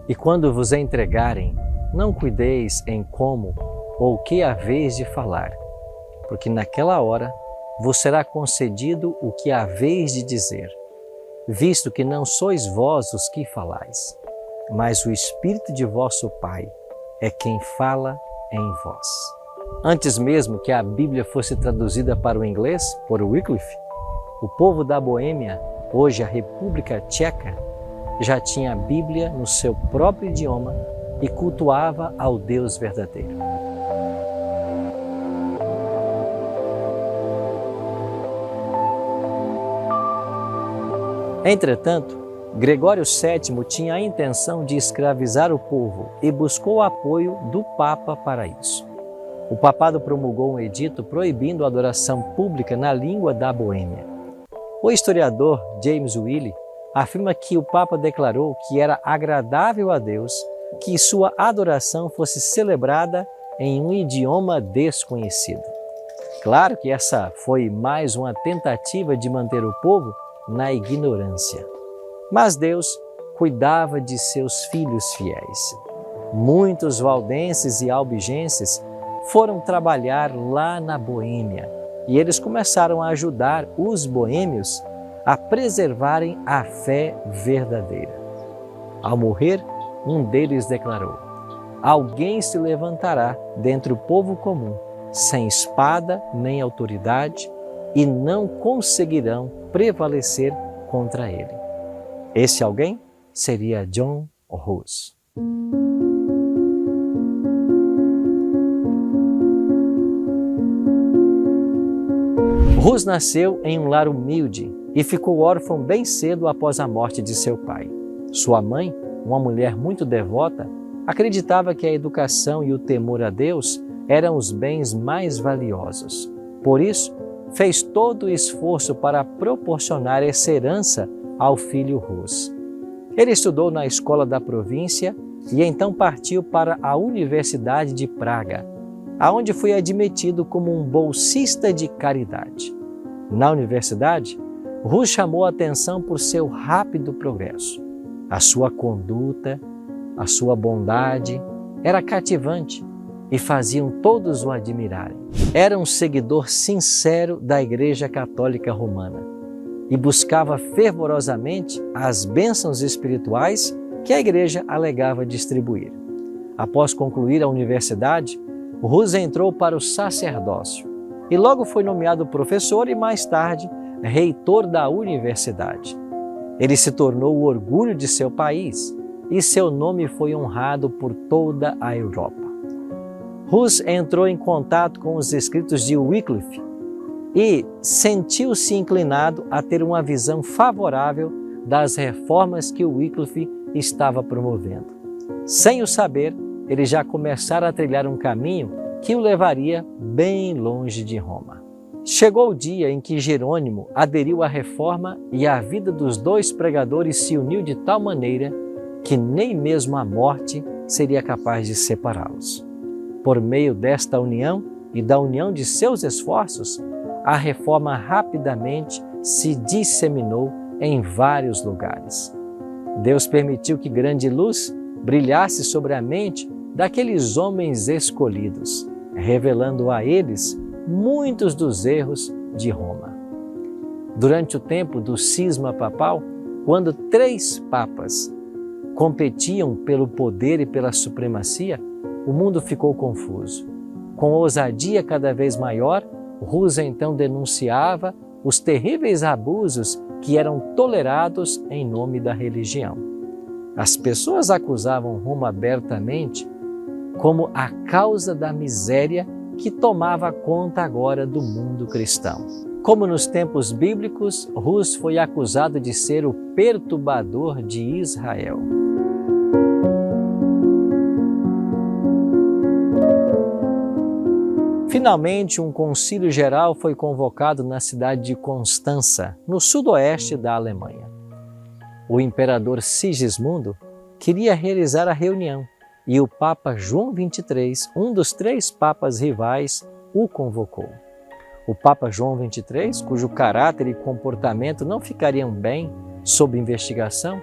E quando vos entregarem, não cuideis em como ou o que haveis de falar, porque naquela hora vos será concedido o que haveis de dizer, visto que não sois vós os que falais, mas o Espírito de vosso Pai é quem fala em vós. Antes mesmo que a Bíblia fosse traduzida para o inglês por Wycliffe, o povo da Boêmia, hoje a República Tcheca, já tinha a Bíblia no seu próprio idioma e cultuava ao Deus verdadeiro. Entretanto, Gregório VII tinha a intenção de escravizar o povo e buscou o apoio do Papa para isso. O papado promulgou um edito proibindo a adoração pública na língua da Boêmia. O historiador James Willey afirma que o Papa declarou que era agradável a Deus que sua adoração fosse celebrada em um idioma desconhecido. Claro que essa foi mais uma tentativa de manter o povo na ignorância. Mas Deus cuidava de seus filhos fiéis. Muitos valdenses e albigenses foram trabalhar lá na Boêmia e eles começaram a ajudar os boêmios a preservarem a fé verdadeira. Ao morrer, um deles declarou: alguém se levantará dentre o povo comum, sem espada nem autoridade, e não conseguirão prevalecer contra ele. Esse alguém seria John Hus. Hus nasceu em um lar humilde e ficou órfão bem cedo após a morte de seu pai. Sua mãe, uma mulher muito devota, acreditava que a educação e o temor a Deus eram os bens mais valiosos. Por isso, fez todo o esforço para proporcionar essa herança ao filho Hus. Ele estudou na escola da província e então partiu para a Universidade de Praga, aonde foi admitido como um bolsista de caridade. Na universidade, Hus chamou a atenção por seu rápido progresso. A sua conduta, a sua bondade era cativante e faziam todos o admirarem. Era um seguidor sincero da Igreja Católica Romana e buscava fervorosamente as bênçãos espirituais que a Igreja alegava distribuir. Após concluir a universidade, Hus entrou para o sacerdócio e logo foi nomeado professor e mais tarde reitor da universidade. Ele se tornou o orgulho de seu país e seu nome foi honrado por toda a Europa. Hus entrou em contato com os escritos de Wycliffe e sentiu-se inclinado a ter uma visão favorável das reformas que Wycliffe estava promovendo. Sem o saber, ele já começara a trilhar um caminho que o levaria bem longe de Roma. Chegou o dia em que Jerônimo aderiu à reforma e a vida dos dois pregadores se uniu de tal maneira que nem mesmo a morte seria capaz de separá-los. Por meio desta união e da união de seus esforços, a reforma rapidamente se disseminou em vários lugares. Deus permitiu que grande luz brilhasse sobre a mente daqueles homens escolhidos, revelando a eles muitos dos erros de Roma. Durante o tempo do cisma papal, quando 3 papas competiam pelo poder e pela supremacia, o mundo ficou confuso. Com ousadia cada vez maior, Hus então denunciava os terríveis abusos que eram tolerados em nome da religião. As pessoas acusavam Roma abertamente como a causa da miséria que tomava conta agora do mundo cristão. Como nos tempos bíblicos, Hus foi acusado de ser o perturbador de Israel. Finalmente, um concílio geral foi convocado na cidade de Constança, no sudoeste da Alemanha. O imperador Sigismundo queria realizar a reunião e o Papa João XXIII, um dos 3 papas rivais, o convocou. O Papa João XXIII, cujo caráter e comportamento não ficariam bem sob investigação,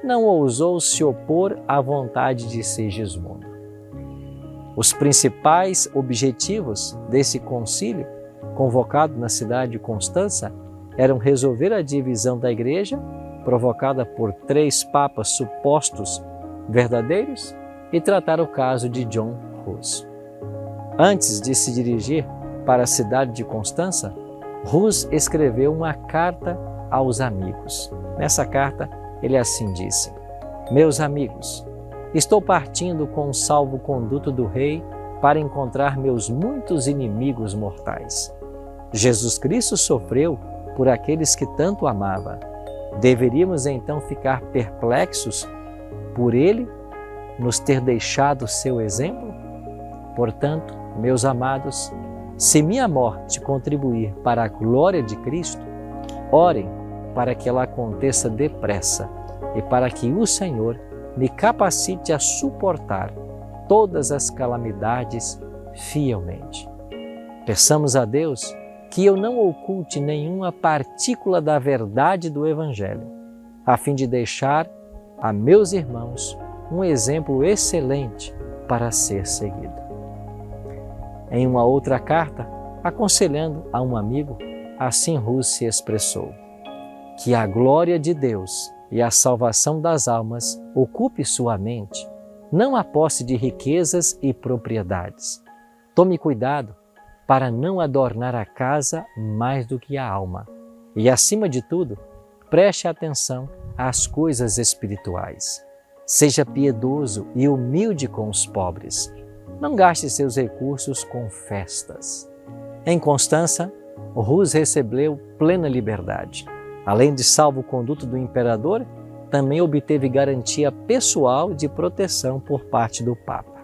não ousou se opor à vontade de Sigismundo. Os principais objetivos desse concílio, convocado na cidade de Constança, eram resolver a divisão da Igreja, provocada por 3 papas supostos verdadeiros, e tratar o caso de John Hus. Antes de se dirigir para a cidade de Constança, Hus escreveu uma carta aos amigos. Nessa carta, ele assim disse: Meus amigos, estou partindo com o salvo-conduto do rei para encontrar meus muitos inimigos mortais. Jesus Cristo sofreu por aqueles que tanto amava. Deveríamos então ficar perplexos por ele nos ter deixado seu exemplo? Portanto, meus amados, se minha morte contribuir para a glória de Cristo, orem para que ela aconteça depressa e para que o Senhor me capacite a suportar todas as calamidades fielmente. Peçamos a Deus que eu não oculte nenhuma partícula da verdade do Evangelho, a fim de deixar a meus irmãos um exemplo excelente para ser seguido. Em uma outra carta, aconselhando a um amigo, assim Hus se expressou: que a glória de Deus e a salvação das almas ocupe sua mente, não a posse de riquezas e propriedades. Tome cuidado para não adornar a casa mais do que a alma. E, acima de tudo, preste atenção às coisas espirituais. Seja piedoso e humilde com os pobres. Não gaste seus recursos com festas. Em Constança, Hus recebeu plena liberdade. Além de salvo-conduto do imperador, também obteve garantia pessoal de proteção por parte do Papa.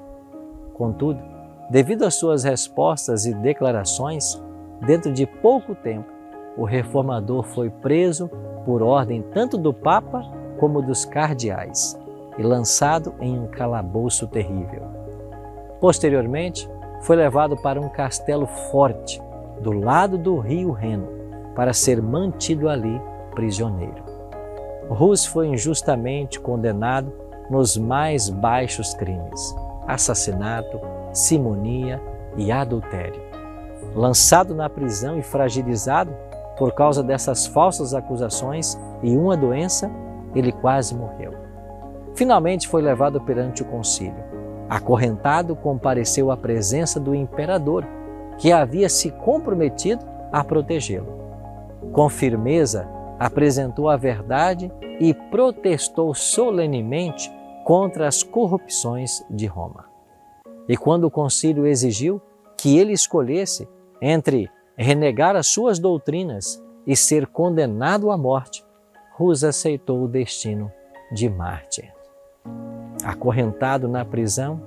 Contudo, devido às suas respostas e declarações, dentro de pouco tempo, o reformador foi preso por ordem tanto do Papa como dos cardeais e lançado em um calabouço terrível. Posteriormente, foi levado para um castelo forte do lado do rio Reno para ser mantido ali prisioneiro. Hus foi injustamente condenado nos mais baixos crimes: assassinato, simonia e adultério. Lançado na prisão e fragilizado por causa dessas falsas acusações e uma doença, ele quase morreu. Finalmente foi levado perante o concílio. Acorrentado, compareceu à presença do imperador, que havia se comprometido a protegê-lo. Com firmeza, apresentou a verdade e protestou solenemente contra as corrupções de Roma. E quando o concílio exigiu que ele escolhesse entre renegar as suas doutrinas e ser condenado à morte, Hus aceitou o destino de mártir. Acorrentado na prisão,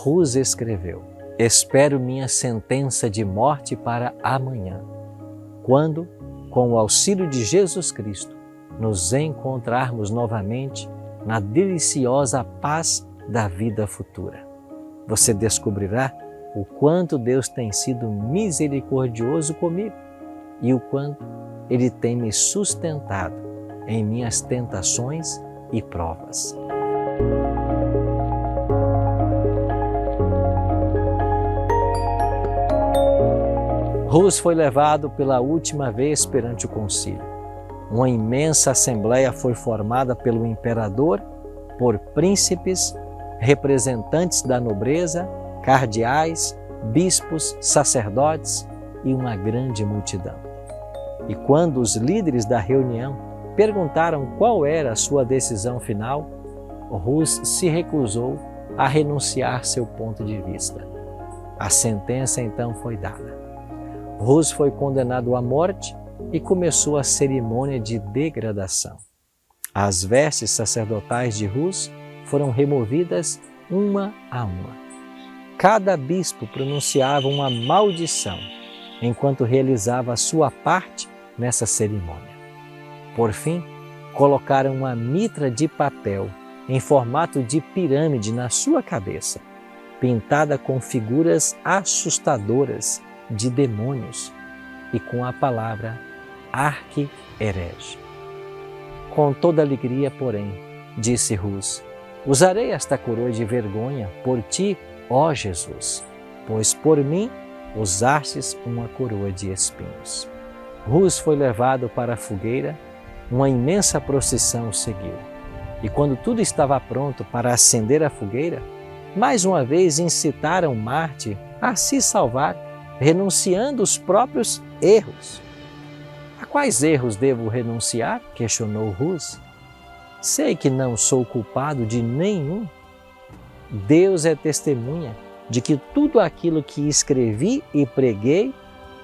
Hus escreveu: Espero minha sentença de morte para amanhã, quando, com o auxílio de Jesus Cristo, nos encontrarmos novamente na deliciosa paz da vida futura. Você descobrirá o quanto Deus tem sido misericordioso comigo e o quanto Ele tem me sustentado em minhas tentações e provas. Hus foi levado pela última vez perante o concílio. Uma imensa assembleia foi formada pelo imperador, por príncipes, representantes da nobreza, cardeais, bispos, sacerdotes e uma grande multidão. E quando os líderes da reunião perguntaram qual era a sua decisão final, Hus se recusou a renunciar seu ponto de vista. A sentença então foi dada. Hus foi condenado à morte e começou a cerimônia de degradação. As vestes sacerdotais de Hus foram removidas uma a uma. Cada bispo pronunciava uma maldição enquanto realizava a sua parte nessa cerimônia. Por fim, colocaram uma mitra de papel em formato de pirâmide na sua cabeça, pintada com figuras assustadoras de demônios e com a palavra arqui-herege. Com toda alegria, porém, disse Rus, usarei esta coroa de vergonha por ti, ó Jesus, pois por mim usastes uma coroa de espinhos. Rus foi levado para a fogueira, uma imensa procissão o seguiu. E quando tudo estava pronto para acender a fogueira, mais uma vez incitaram Marte a se salvar, renunciando os próprios erros. A quais erros devo renunciar? Questionou Rus. Sei que não sou culpado de nenhum. Deus é testemunha de que tudo aquilo que escrevi e preguei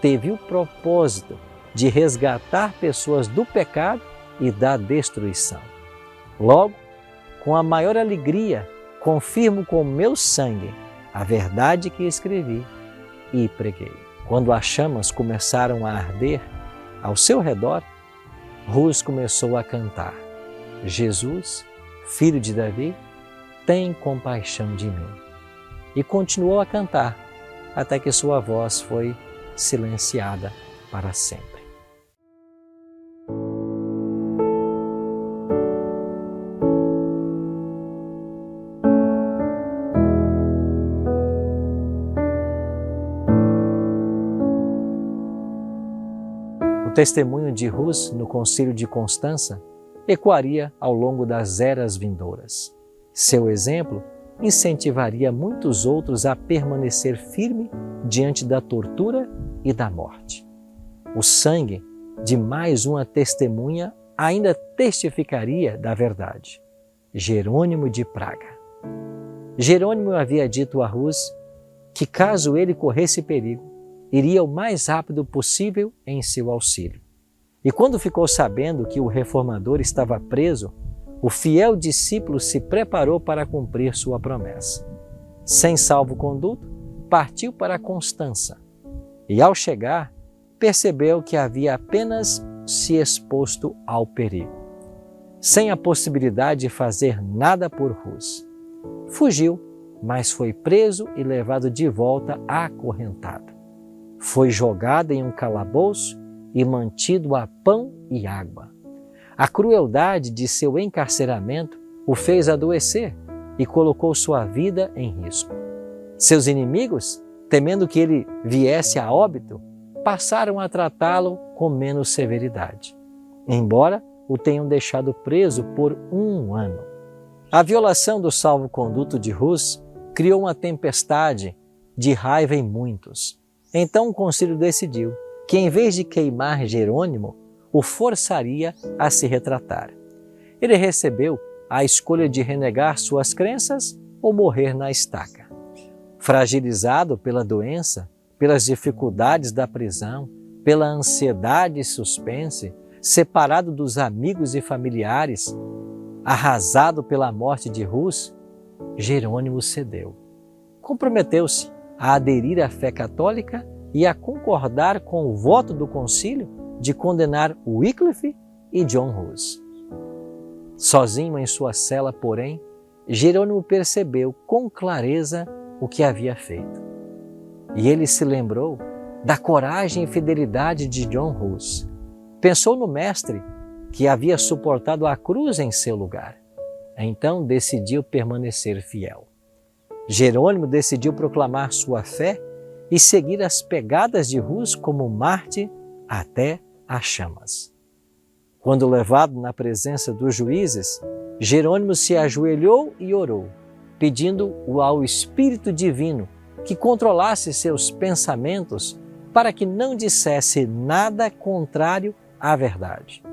teve o propósito de resgatar pessoas do pecado e da destruição. Logo, com a maior alegria, confirmo com meu sangue a verdade que escrevi e preguei. Quando as chamas começaram a arder ao seu redor, Rus começou a cantar: Jesus, filho de Davi, tem compaixão de mim. E continuou a cantar até que sua voz foi silenciada para sempre. O testemunho de Rus no Concílio de Constança ecoaria ao longo das eras vindouras. Seu exemplo incentivaria muitos outros a permanecer firme diante da tortura e da morte. O sangue de mais uma testemunha ainda testificaria da verdade. Jerônimo de Praga. Jerônimo havia dito a Rus que, caso ele corresse perigo, iria o mais rápido possível em seu auxílio. E quando ficou sabendo que o reformador estava preso, o fiel discípulo se preparou para cumprir sua promessa. Sem salvo-conduto, partiu para Constança e, ao chegar, percebeu que havia apenas se exposto ao perigo, sem a possibilidade de fazer nada por Rus. Fugiu, mas foi preso e levado de volta acorrentado. Foi jogado em um calabouço e mantido a pão e água. A crueldade de seu encarceramento o fez adoecer e colocou sua vida em risco. Seus inimigos, temendo que ele viesse a óbito, passaram a tratá-lo com menos severidade, embora o tenham deixado preso por 1 ano. A violação do salvo-conduto de Rus criou uma tempestade de raiva em muitos. Então o concílio decidiu que, em vez de queimar Jerônimo, o forçaria a se retratar. Ele recebeu a escolha de renegar suas crenças ou morrer na estaca. Fragilizado pela doença, pelas dificuldades da prisão, pela ansiedade e suspense, separado dos amigos e familiares, arrasado pela morte de Rus, Jerônimo cedeu. Comprometeu-se a aderir à fé católica e a concordar com o voto do concílio de condenar Wycliffe e John Rus. Sozinho em sua cela, porém, Jerônimo percebeu com clareza o que havia feito. E ele se lembrou da coragem e fidelidade de John Rus. Pensou no mestre que havia suportado a cruz em seu lugar. Então decidiu permanecer fiel. Jerônimo decidiu proclamar sua fé e seguir as pegadas de Rus como mártir até as chamas. Quando levado na presença dos juízes, Jerônimo se ajoelhou e orou, pedindo ao Espírito Divino que controlasse seus pensamentos para que não dissesse nada contrário à verdade.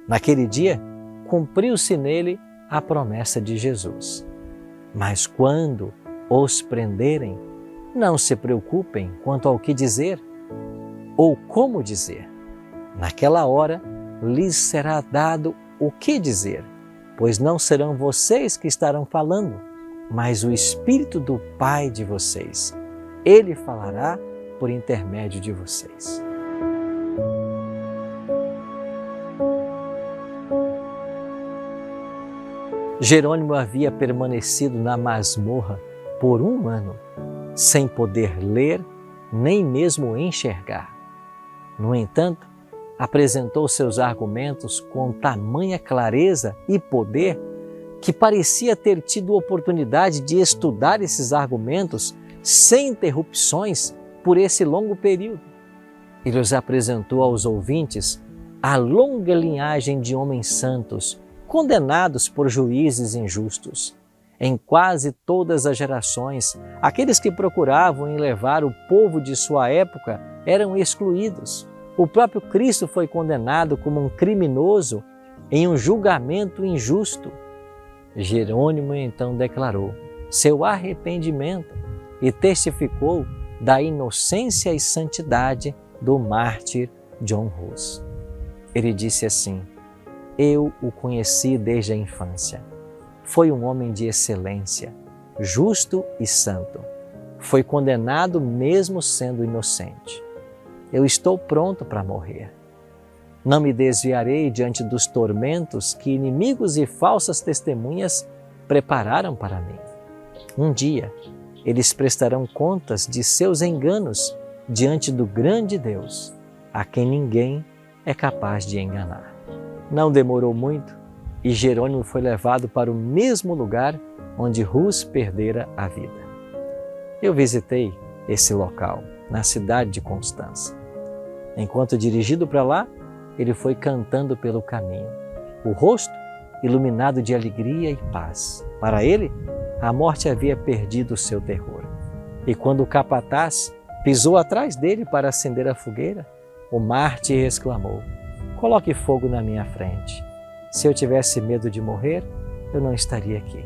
Naquele dia, cumpriu-se nele a promessa de Jesus. Mas quando os prenderem, não se preocupem quanto ao que dizer ou como dizer. Naquela hora, lhes será dado o que dizer, pois não serão vocês que estarão falando, mas o Espírito do Pai de vocês. Ele falará por intermédio de vocês. Jerônimo havia permanecido na masmorra por 1 ano, sem poder ler, nem mesmo enxergar. No entanto, apresentou seus argumentos com tamanha clareza e poder que parecia ter tido oportunidade de estudar esses argumentos sem interrupções por esse longo período. Ele os apresentou aos ouvintes a longa linhagem de homens santos, condenados por juízes injustos. Em quase todas as gerações, aqueles que procuravam elevar o povo de sua época eram excluídos. O próprio Cristo foi condenado como um criminoso em um julgamento injusto. Jerônimo então declarou seu arrependimento e testificou da inocência e santidade do mártir John Hus. Ele disse assim: eu o conheci desde a infância. Foi um homem de excelência, justo e santo. Foi condenado mesmo sendo inocente. Eu estou pronto para morrer. Não me desviarei diante dos tormentos que inimigos e falsas testemunhas prepararam para mim. Um dia, eles prestarão contas de seus enganos diante do grande Deus, a quem ninguém é capaz de enganar. Não demorou muito e Jerônimo foi levado para o mesmo lugar onde Hus perdera a vida. Eu visitei esse local, na cidade de Constança. Enquanto dirigido para lá, ele foi cantando pelo caminho, o rosto iluminado de alegria e paz. Para ele, a morte havia perdido o seu terror. E quando o capataz pisou atrás dele para acender a fogueira, o mártir exclamou: coloque fogo na minha frente. Se eu tivesse medo de morrer, eu não estaria aqui.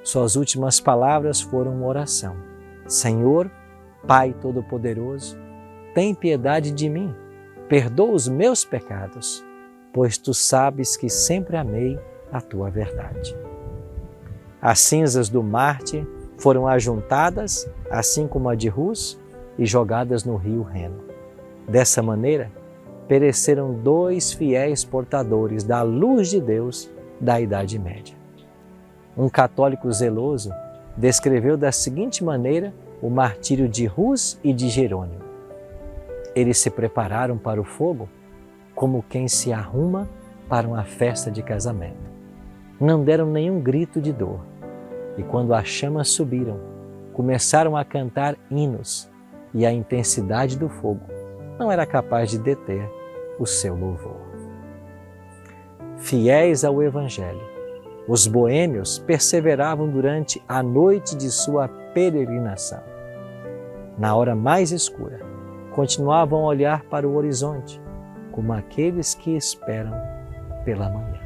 Suas últimas palavras foram uma oração: Senhor, Pai Todo-Poderoso, tem piedade de mim, perdoa os meus pecados, pois tu sabes que sempre amei a tua verdade. As cinzas do mártir foram ajuntadas, assim como a de Hus, e jogadas no rio Reno. Dessa maneira, pereceram 2 fiéis portadores da luz de Deus da Idade Média. Um católico zeloso descreveu da seguinte maneira o martírio de Hus e de Jerônimo. Eles se prepararam para o fogo como quem se arruma para uma festa de casamento. Não deram nenhum grito de dor. E quando as chamas subiram, começaram a cantar hinos, e a intensidade do fogo não era capaz de deter o seu louvor. Fiéis ao Evangelho, os boêmios perseveravam durante a noite de sua peregrinação. Na hora mais escura, continuavam a olhar para o horizonte, como aqueles que esperam pela manhã.